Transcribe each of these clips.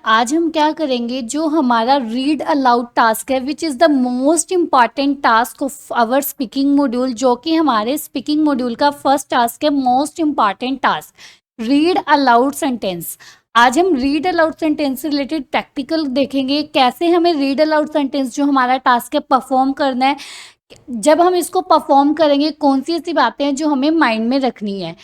आज हम क्या करेंगे, जो हमारा रीड अलाउड टास्क है which is the most important task of our speaking module, जो कि हमारे स्पीकिंग मॉड्यूल का फर्स्ट टास्क है, most important task read aloud sentence. आज हम रीड अलाउड सेंटेंस से रिलेटेड प्रैक्टिकल देखेंगे, कैसे हमें रीड अलाउड सेंटेंस जो हमारा टास्क है परफॉर्म करना है। जब हम इसको परफॉर्म करेंगे, कौन सी ऐसी बातें हैं जो हमें माइंड में रखनी है।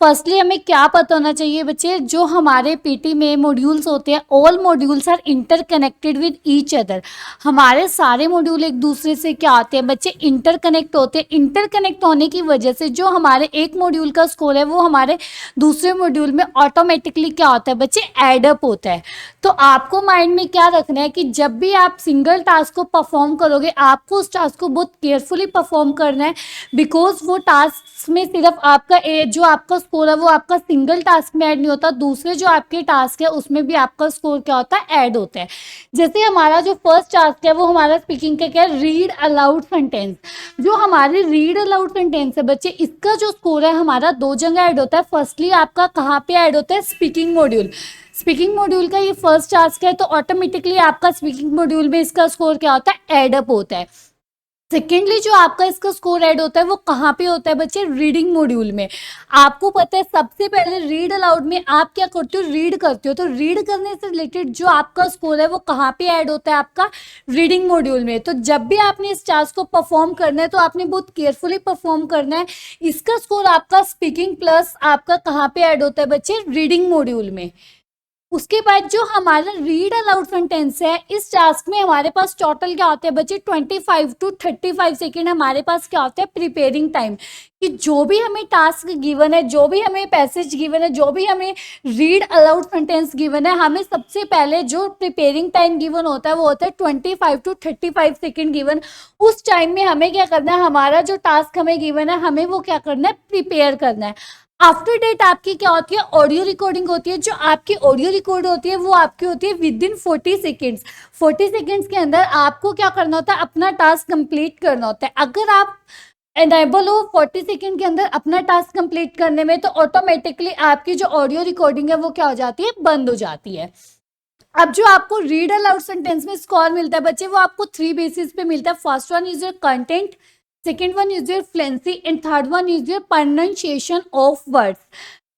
फर्स्टली हमें क्या पता होना चाहिए बच्चे, जो हमारे पीटी में मॉड्यूल्स होते हैं, all modules are interconnected with each other. हमारे सारे मॉड्यूल एक दूसरे से क्या होते हैं बच्चे, इंटरकनेक्ट होते हैं। इंटरकनेक्ट होने की वजह से जो हमारे एक मॉड्यूल का स्कोर है वो हमारे दूसरे मॉड्यूल में ऑटोमेटिकली क्या होता है बच्चे, एडअप होता है। तो आपको माइंड में क्या रखना है कि जब भी आप सिंगल टास्क को परफॉर्म करोगे, आपको उस टास्क को बहुत केयरफुली परफॉर्म करना है, बिकॉज वो टास्क में सिर्फ आपका जो आपका स्कोर है वो आपका सिंगल टास्क में ऐड नहीं होता, दूसरे जो आपके टास्क है उसमें भी आपका स्कोर क्या होता है, ऐड होता है। जैसे हमारा जो फर्स्ट टास्क है वो हमारा स्पीकिंग का क्या है, रीड अलाउड सेंटेंस। जो हमारे रीड अलाउड सेंटेंस है बच्चे, इसका जो स्कोर है हमारा दो जगह ऐड होता है। फर्स्टली आपका कहाँ पे ऐड होता है, स्पीकिंग मॉड्यूल। स्पीकिंग मॉड्यूल का ये फर्स्ट टास्क है, तो ऑटोमेटिकली आपका स्पीकिंग मॉड्यूल में इसका स्कोर क्या होता है, एडअप होता है। सेकेंडली जो आपका इसका स्कोर ऐड होता है वो कहाँ पे होता है बच्चे, रीडिंग मॉड्यूल में। आपको पता है सबसे पहले रीड अलाउड में आप क्या करते हो, रीड करते हो। तो रीड करने से रिलेटेड जो आपका स्कोर है वो कहाँ पे ऐड होता है, आपका रीडिंग मॉड्यूल में। तो जब भी आपने इस टास्क को परफॉर्म करना है तो आपने बहुत केयरफुली परफॉर्म करना है। इसका स्कोर आपका स्पीकिंग प्लस आपका कहाँ पे ऐड होता है बच्चे, रीडिंग मॉड्यूल में। उसके बाद जो हमारा रीड अलाउड सेंटेंस है, इस टास्क में हमारे पास टोटल क्या होते हैं बच्चे, 25 to 35 सेकेंड हमारे पास क्या होता है, प्रिपेयरिंग टाइम। कि जो भी हमें टास्क गिवन है, जो भी हमें पैसेज गिवन है, जो भी हमें रीड अलाउड सेंटेंस गिवन है, हमें सबसे पहले जो प्रिपेयरिंग टाइम गिवन होता है वो होता है 25 to 35 सेकेंड गिवन। उस टाइम में हमें क्या करना है, हमारा जो टास्क हमें गिवन है हमें वो क्या करना है, प्रिपेयर करना है। आफ्टर डेट आपकी क्या होती है, ऑडियो रिकॉर्डिंग होती है। जो आपकी ऑडियो रिकॉर्ड होती है वो आपकी होती है विद इन 40 सेकेंड्स। 40 सेकेंड्स के अंदर आपको क्या करना होता है, अपना टास्क कंप्लीट करना होता है। अगर आप एनेबल हो 40 सेकेंड के अंदर अपना टास्क कंप्लीट करने में, तो ऑटोमेटिकली आपकी जो ऑडियो रिकॉर्डिंग है वो क्या हो जाती है, बंद हो जाती है। अब जो आपको रीड अलाउड सेंटेंस में स्कोर मिलता है बच्चे, वो आपको 3 बेसिस पे मिलता है। First one is your content, second one is your fluency and third one is your pronunciation of words।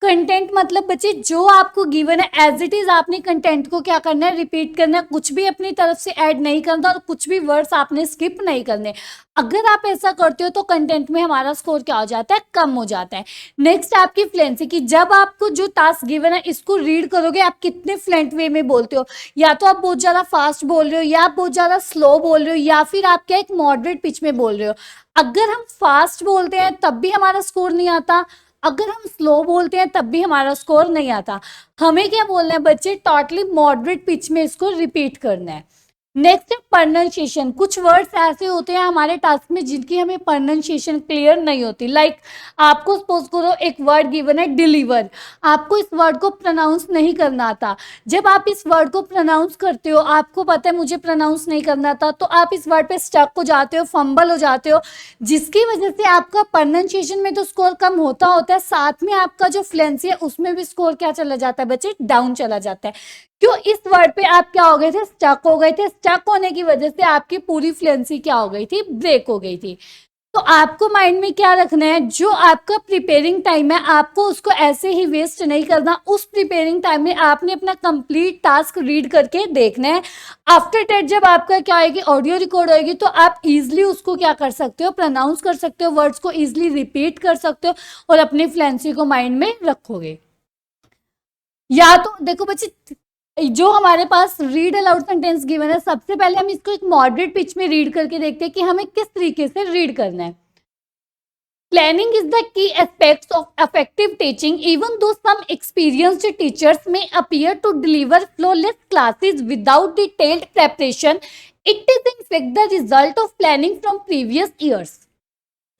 Content मतलब बच्चे जो आपको गिवन है एज इट इज आपने कंटेंट को क्या करना है, रिपीट करना है। कुछ भी अपनी तरफ से ऐड नहीं करना और कुछ भी वर्ड्स आपने स्किप नहीं करने। अगर आप ऐसा करते हो तो कंटेंट में हमारा स्कोर क्या हो जाता है, कम हो जाता है। नेक्स्ट आपकी फ्लुएंसी, कि जब आपको जो टास्क गिवन है इसको रीड करोगे आप कितने फ्लुएंट वे में बोलते हो। या तो आप बहुत ज़्यादा फास्ट बोल रहे हो, या आप बहुत ज़्यादा स्लो बोल रहे हो, या फिर आप क्या एक मॉडरेट पिच में बोल रहे हो। अगर हम फास्ट बोलते हैं तब भी हमारा स्कोर नहीं आता, अगर हम स्लो बोलते हैं तब भी हमारा स्कोर नहीं आता। हमें क्या बोलना है बच्चे, टोटली मॉडरेट पिच में इसको रिपीट करना है। नेक्स्ट है प्रोनाउंसिएशन। कुछ वर्ड्स ऐसे होते हैं हमारे टास्क में जिनकी हमें प्रोनाउंसिएशन क्लियर नहीं होती। लाइक आपको सपोज करो एक वर्ड गिवन है डिलीवर, आपको इस वर्ड को प्रोनाउंस नहीं करना आता। जब आप इस वर्ड को प्रोनाउंस करते हो, आपको पता है मुझे प्रोनाउंस नहीं करना था, तो आप इस वर्ड पे स्टक हो जाते हो, फंबल हो जाते हो, जिसकी वजह से आपका प्रोनाउंसिएशन में तो स्कोर कम होता है, साथ में आपका जो फ्लुएंसी है उसमें भी स्कोर क्या चला जाता है बच्चे, डाउन चला जाता है। क्यों, इस वर्ड पे आप क्या हो गए थे, स्टक हो गए थे। स्टक होने की वजह से आपकी पूरी फ्लुएंसी क्या हो गई थी, ब्रेक हो गई थी। तो आपको माइंड में क्या रखना है, जो आपका प्रिपेयरिंग टाइम है आपको उसको ऐसे ही वेस्ट नहीं करना। उस प्रिपेयरिंग टाइम में आपने अपना कंप्लीट टास्क रीड करके देखना है। आफ्टर दैट जब आपका क्या होगी, ऑडियो रिकॉर्ड होगी, तो आप इजिली उसको क्या कर सकते हो, प्रोनाउंस कर सकते हो, वर्ड्स को इजिली रिपीट कर सकते हो और अपनी फ्लुएंसी को माइंड में रखोगे। या तो देखो बच्चे, जो हमारे पास रीड अलाउड सेंटेंस गिवन है, सबसे पहले हम इसको एक मॉडरेट पिच में रीड करके देखते हैं कि हमें किस तरीके से रीड करना है। Planning is the key aspects of effective teaching. Even though some experienced teachers may appear to deliver flawless classes without detailed preparation, it is in fact the result of planning from previous years.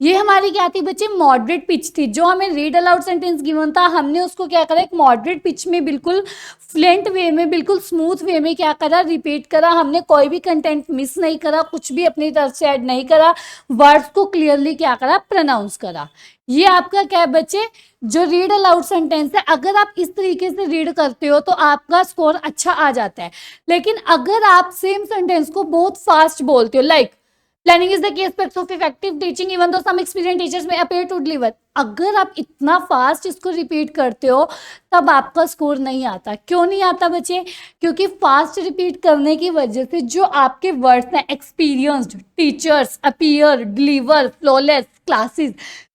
ये हमारी क्या थी बच्चे, moderate pitch थी। जो हमें read aloud sentence given था, हमने उसको क्या करा, एक मॉडरेट पिच में, बिल्कुल फ्लुएंट वे में, बिल्कुल स्मूथ वे में क्या करा, रिपीट करा। हमने कोई भी कंटेंट मिस नहीं करा, कुछ भी अपनी तरफ से ऐड नहीं करा, वर्ड्स को क्लियरली क्या करा, प्रोनाउंस करा। ये आपका क्या है बच्चे, जो रीड अलाउड सेंटेंस है, अगर आप इस तरीके से रीड करते हो तो आपका स्कोर अच्छा आ जाता है। लेकिन अगर आप सेम सेंटेंस को बहुत फास्ट बोलते हो, like planning is the key aspect of effective teaching even though some experience teachers may appear to deliver, अगर आप इतना फास्ट इसको रिपीट करते हो तब आपका स्कोर नहीं आता। क्यों नहीं आता बच्चे, क्योंकि फास्ट रिपीट करने की वजह से जो आपके वर्ड्स हैं, experienced, teachers, appear, deliver, flawless, classes,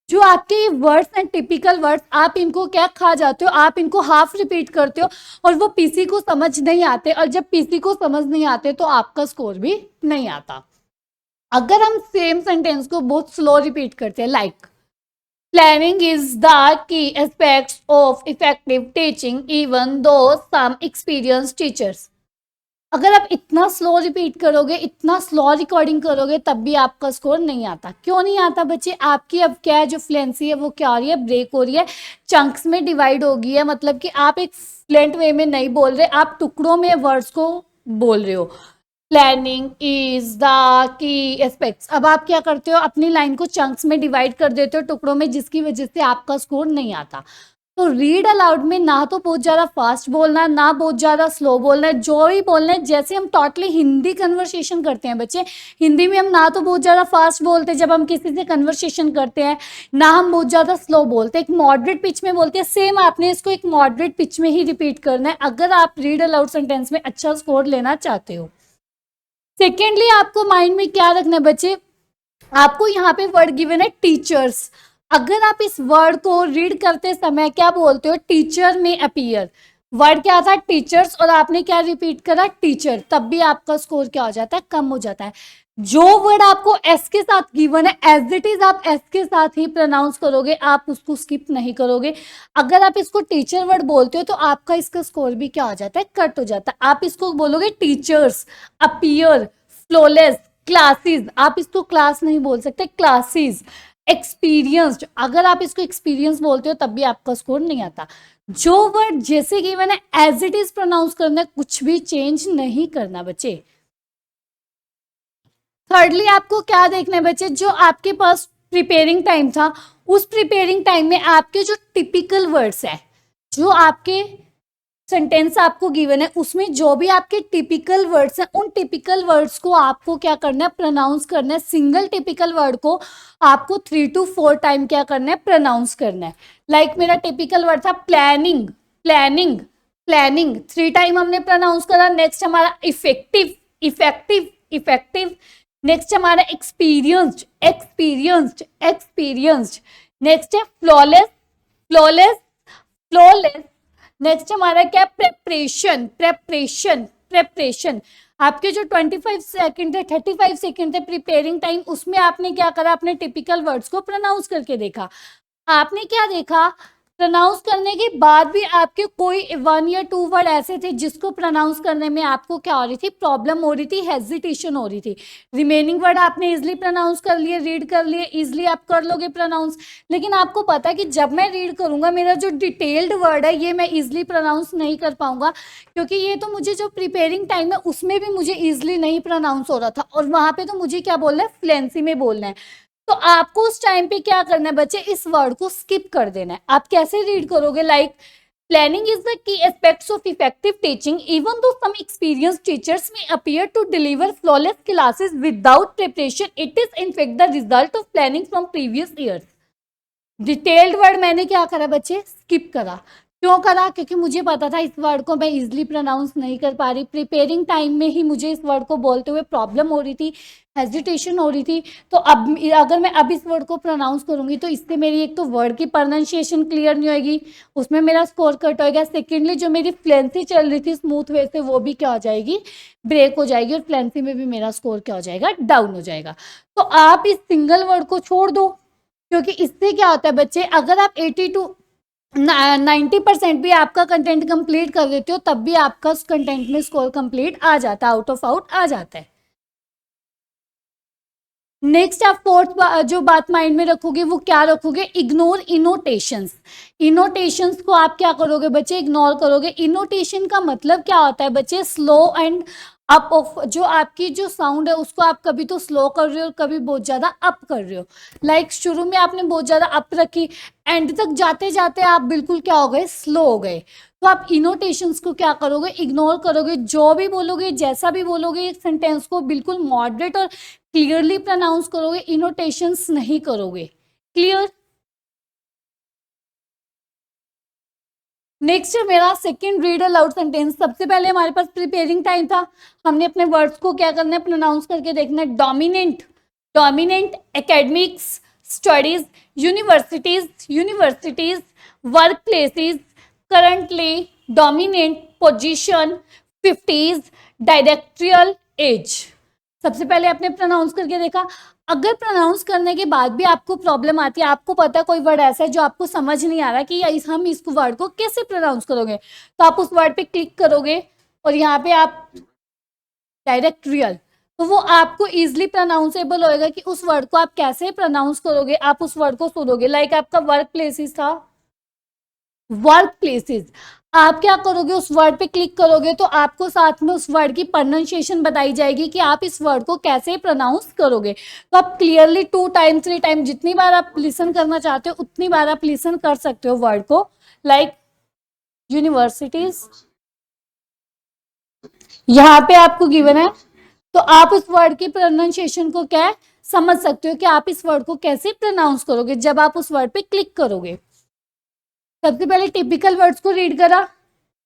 जो आपके वर्ड्स हैं, टिपिकल वर्ड्स, आप इनको क्या खा जाते हो, आप इनको हाफ रिपीट करते हो और वो पीसी को समझ नहीं आते, और जब पीसी को समझ नहीं आते तो आपका स्कोर भी नहीं आता। अगर हम सेम सेंटेंस को बहुत स्लो रिपीट करते हैं, like planning is the key aspects of effective teaching even though some experience teachers, अगर आप इतना स्लो रिपीट करोगे, इतना स्लो रिकॉर्डिंग करोगे, तब भी आपका स्कोर नहीं आता। क्यों नहीं आता बच्चे, आपकी अब क्या है, जो फ्लुएंसी है वो क्या हो रही है, ब्रेक हो रही है, चंक्स में डिवाइड हो गई है। मतलब कि आप एक फ्लुएंट वे में नहीं बोल रहे, आप टुकड़ों में वर्ड्स को बोल रहे हो। Planning is the key aspects, अब आप क्या करते हो, अपनी लाइन को चंक्स में डिवाइड कर देते हो, टुकड़ों में, जिसकी वजह से आपका स्कोर नहीं आता। तो रीड अलाउड में ना तो बहुत ज़्यादा फास्ट बोलना है, ना बहुत ज़्यादा स्लो बोलना है, जो ही बोलना है, जैसे हम टोटली हिंदी कन्वर्सेशन करते हैं बच्चे, हिंदी में हम ना तो बहुत ज़्यादा फास्ट बोलते हैं जब हम किसी से कन्वर्सेशन करते हैं, ना हम बहुत ज़्यादा स्लो बोलते हैं, एक मॉडरेट पिच में बोलते हैं। सेम आपने इसको एक मॉडरेट पिच में ही रिपीट करना है अगर आप रीड अलाउड सेंटेंस में अच्छा स्कोर लेना चाहते हो। सेकेंडली, आपको माइंड में क्या रखना है बच्चे, आपको यहाँ पे वर्ड गिवन है टीचर्स। अगर आप इस वर्ड को रीड करते समय क्या बोलते हो, टीचर में अपीयर, वर्ड क्या था, टीचर्स, और आपने क्या रिपीट करा, टीचर, तब भी आपका स्कोर क्या हो जाता है, कम हो जाता है। जो वर्ड आपको एस के साथ गिवन है, एज इट इज आप एस के साथ ही प्रोनाउंस करोगे, आप उसको स्किप नहीं करोगे। अगर आप इसको टीचर वर्ड बोलते हो तो आपका इसका स्कोर भी क्या हो जाता है, कट हो जाता है। आप इसको बोलोगे टीचर्स, अपीयर, फ्लॉलेस, क्लासेस, आप इसको क्लास नहीं बोल सकते, क्लासेस, एक्सपीरियंस्ड, अगर आप इसको एक्सपीरियंस बोलते हो तब भी आपका स्कोर नहीं आता। जो वर्ड जैसे कि मैंने एज इट इज प्रोनाउंस करना है, कुछ भी चेंज नहीं करना बच्चे। थर्डली, आपको क्या देखना है बच्चे, जो आपके पास प्रिपेयरिंग टाइम था, उस प्रिपेयरिंग टाइम में आपके जो टिपिकल वर्ड्स है, जो आपके सेंटेंस आपको गिवन है, उसमें जो भी आपके टिपिकल वर्ड्स हैं, उन टिपिकल वर्ड्स को आपको क्या करना है, प्रोनाउंस करना है। सिंगल टिपिकल वर्ड को आपको 3 to 4 टाइम क्या करना है, प्रोनाउंस करना है। लाइक मेरा टिपिकल वर्ड था प्लानिंग, प्लानिंग, प्लानिंग, 3 टाइम हमने प्रोनाउंस करा। नेक्स्ट हमारा इफेक्टिव, इफेक्टिव, इफेक्टिव। नेक्स्ट हमारा एक्सपीरियंस्ड, एक्सपीरियंस्ड, एक्सपीरियंस्ड। नेक्स्ट है फ्लॉलेस, फ्लॉलेस, फ्लॉलेस। नेक्स्ट हमारा क्या, प्रेपरेशन, प्रेपरेशन, प्रेपरेशन। आपके जो 25 सेकंड थे, 35 सेकंड थे प्रिपेयरिंग टाइम, उसमें आपने क्या करा, अपने टिपिकल वर्ड्स को प्रोनाउंस करके देखा। आपने क्या देखा, प्रोनाउंस करने के बाद भी आपके कोई 1 या 2 वर्ड ऐसे थे जिसको प्रोनाउंस करने में आपको क्या हो रही थी, प्रॉब्लम हो रही थी, हेजिटेशन हो रही थी। रिमेनिंग वर्ड आपने इजिली प्रोनाउंस कर लिए, रीड कर लिए, इजिली आप कर लोगे प्रोनाउंस। लेकिन आपको पता है कि जब मैं रीड करूंगा, मेरा जो डिटेल्ड वर्ड है ये मैं इजिली प्रोनाउंस नहीं कर पाऊंगा, क्योंकि ये तो मुझे जो प्रिपेयरिंग टाइम है उसमें भी मुझे इजिली नहीं प्रोनाउंस हो रहा था, और वहां पे तो मुझे क्या बोलना है, फ्लुएंसी में बोलना है। तो आपको उस टाइम पे क्या करना है बच्चे, इस वर्ड को स्किप कर देना है। आप कैसे रीड करोगे, like planning is the key aspects of effective teaching even though some experienced teachers may appear to deliver flawless classes without preparation, it is in fact the result of planning from previous years. Detailed word मैंने क्या करा बच्चे, skip करा। क्यों करा, क्योंकि मुझे पता था इस वर्ड को मैं इजिली प्रोनाउंस नहीं कर पा रही, प्रिपेयरिंग टाइम में ही मुझे इस वर्ड को बोलते हुए प्रॉब्लम हो रही थी, हेजिटेशन हो रही थी। तो अब अगर मैं अब इस वर्ड को प्रोनाउंस करूंगी तो इससे मेरी एक तो वर्ड की प्रोनाउंसिएशन क्लियर नहीं होगी, उसमें मेरा स्कोर कट होएगा। सेकेंडली, जो मेरी फ्लुएंसी चल रही थी स्मूथ वे से, वो भी क्या हो जाएगी, ब्रेक हो जाएगी, और फ्लुएंसी में भी मेरा स्कोर क्या हो जाएगा, डाउन हो जाएगा। तो आप इस सिंगल वर्ड को छोड़ दो, क्योंकि इससे क्या होता है बच्चे, अगर आप 80 to 90% भी आपका कंटेंट कंप्लीट कर देते हो, तब भी आपका उस कंटेंट में स्कोर कंप्लीट आ जाता है, आउट ऑफ आउट आ जाता है। नेक्स्ट आप फोर्थ जो बात माइंड में रखोगे वो क्या रखोगे, इग्नोर इनोटेशंस। इनोटेशंस को आप क्या करोगे बच्चे, इग्नोर करोगे। इनोटेशन का मतलब क्या होता है बच्चे, स्लो एंड अप ऑफ, जो आपकी जो साउंड है उसको आप कभी तो स्लो कर रहे हो और कभी बहुत ज्यादा अप कर रहे हो। लाइक शुरू में आपने बहुत ज्यादा अप रखी, एंड तक जाते जाते आप बिल्कुल क्या हो गए, स्लो हो गए। तो आप इनोटेशंस को क्या करोगे, इग्नोर करोगे। जो भी बोलोगे, जैसा भी बोलोगे, एक सेंटेंस को बिल्कुल मॉडरेट और क्लियरली प्रोनाउंस करोगे, इनोटेशंस नहीं करोगे। क्लियर। नेक्स्ट है मेरा सेकंड रीड अलाउड सेंटेंस। सबसे पहले हमारे पास प्रिपेयरिंग टाइम था, हमने अपने वर्ड्स को क्या करना है, प्रोनाउंस करके देखना है। Dominant, dominant academics, studies, universities, universities, work places, currently, dominant, position, 50s, directorial age. सबसे पहले आपने प्रोनाउंस करके देखा। अगर प्रोनाउंस करने के बाद भी आपको प्रॉब्लम आती है, आपको पता है कोई वर्ड ऐसा है जो आपको समझ नहीं आ रहा कि हम इस वर्ड को कैसे प्रोनाउंस करोगे, तो आप उस वर्ड पे क्लिक करोगे और यहाँ पे आप डायरेक्ट रियल, तो वो आपको इजिली प्रोनाउंसेबल होएगा कि उस वर्ड को आप कैसे प्रोनाउंस करोगे, आप उस वर्ड को सुनोगे। लाइक आपका वर्क प्लेसेस था, वर्क प्लेसेस, आप क्या करोगे, उस वर्ड पे क्लिक करोगे तो आपको साथ में उस वर्ड की प्रोनाउंसिएशन बताई जाएगी कि आप इस वर्ड को कैसे प्रोनाउंस करोगे। तो आप क्लियरली 2 टाइम 3 टाइम जितनी बार आप लिसन करना चाहते हो उतनी बार आप लिसन कर सकते हो वर्ड को। लाइक यूनिवर्सिटीज, यहाँ पे आपको गिवन है, तो आप उस वर्ड की प्रोनाउंसिएशन को क्या है, समझ सकते हो कि आप इस वर्ड को कैसे प्रोनाउंस करोगे जब आप उस वर्ड पे क्लिक करोगे। सबसे पहले टिपिकल वर्ड्स को रीड करा,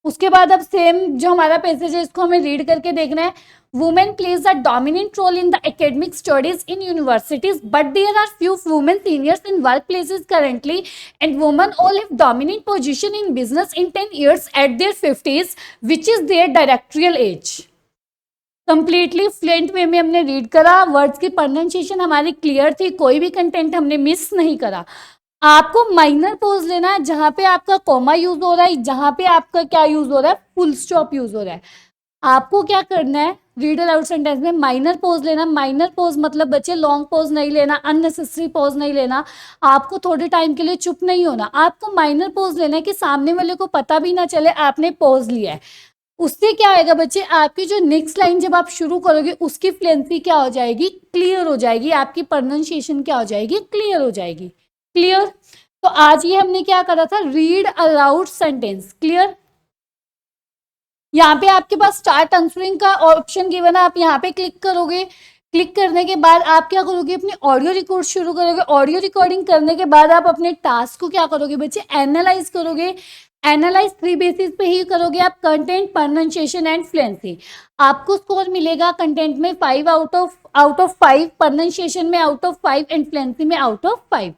उसके बाद अब सेम जो हमारा पैसेज है इसको हमें रीड करके देखना है। Women plays a dominant role in the academic studies in universities, but there are few women seniors in work places currently, and women all have dominant position in business in 10 years at their 50s, which is their directorial age. Completely fluent way में हमने read करा, words की pronunciation हमारी clear थी, कोई भी content हमने miss नहीं करा। आपको माइनर पॉज लेना है, जहां पे आपका कॉमा यूज हो रहा है, जहां पे आपका क्या यूज हो रहा है, फुल स्टॉप यूज हो रहा है। आपको क्या करना है, रीड अलाउड सेंटेंस में माइनर पॉज लेना। माइनर पॉज मतलब बच्चे लॉन्ग पॉज नहीं लेना, अननेसेसरी पॉज नहीं लेना, आपको थोड़े टाइम के लिए चुप नहीं होना, आपको माइनर पॉज लेना है कि सामने वाले को पता भी ना चले आपने पॉज लिया है। उससे क्या होगा बच्चे, आपकी जो नेक्स्ट लाइन जब आप शुरू करोगे उसकी फ्लुएंसी क्या हो जाएगी, क्लियर हो जाएगी, आपकी प्रोनाउंसिएशन क्या हो जाएगी, क्लियर हो जाएगी। क्लियर। तो आज ये हमने क्या करा था, रीड अलाउड सेंटेंस। क्लियर। यहाँ पे आपके पास स्टार्ट आंसरिंग का ऑप्शन गिवन है, आप यहाँ पे क्लिक करोगे। क्लिक करने के बाद आप क्या करोगे, अपने ऑडियो रिकॉर्ड शुरू करोगे। ऑडियो रिकॉर्डिंग करने के बाद आप अपने टास्क को क्या करोगे बच्चे, एनालाइज करोगे। एनालाइज 3 बेसिस पे ही करोगे आप, कंटेंट, प्रोनाउंसिएशन एंड फ्लुएंसी। आपको स्कोर मिलेगा कंटेंट में 5 आउट ऑफ 5, प्रोनाउंसिएशन में आउट ऑफ 5 एंड फ्लुएंसी में आउट ऑफ 5।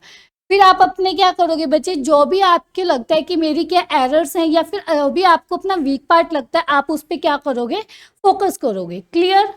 फिर आप अपने क्या करोगे बच्चे, जो भी आपको लगता है कि मेरी क्या एरर्स हैं या फिर अभी आपको अपना वीक पार्ट लगता है, आप उस पर क्या करोगे, फोकस करोगे। क्लियर।